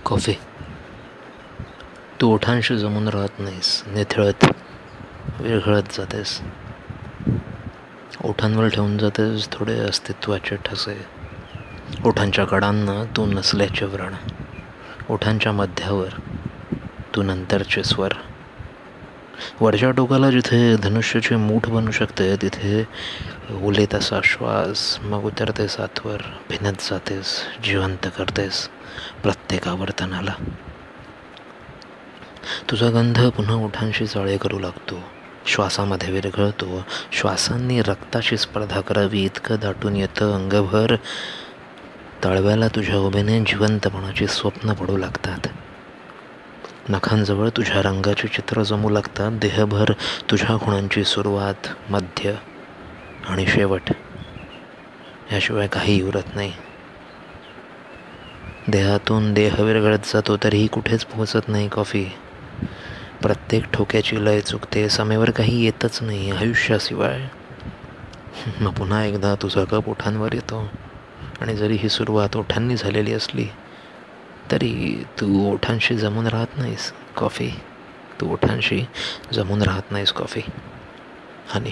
Coffee. तू ओठांशी जमून राहत नाहीस, निथळत विरघळत जातेस. ओठांवर ठेवून जातेस थोडे अस्तित्वाचे ठसे. ओठांच्या कडांना तू नसल्याचे व्रण. ओठांच्या मध्यावर तू नंतरचे स्वर. वरच्या टोकाला जिथे धनुष्याची मूठ बनू शकते तिथे उलेत असा श्वास. मग उतरतेस आतवर, भिनत जातेस, जिवंत करतेस प्रत्येक आवर्तनाला. तुझा गंध पुन्हा ओठांशी चाळे करू लागतो, श्वासामध्ये विरघळतो. श्वासांनी रक्ताची स्पर्धा करावी इतकं दाटून येतं अंगभर. तळव्याला तुझ्या उभेने जिवंतपणाची स्वप्न पडू लागतात. नखांजवळ तुझ्या रंगाची चित्र जमू लागतात. देहभर तुझ्या खुणांची सुरुवात, मध्य आणि शेवट याशिवाय काही उरत नाही. देहातून देह विरघळत जातो तरीही कुठेच पोहोचत नाही कॉफी. प्रत्येक ठोक्याची लय चुकते, समेवर काही येतच नाही आयुष्याशिवाय. मग पुन्हा एकदा तुझा कप ओठांवर येतो आणि जरी ही सुरुवात ओठांनी झालेली असली तरी तू ओठांशी जमून राहत नाहीस कॉफी. तू ओठांशी जमून राहत नाहीस कॉफी. हनी.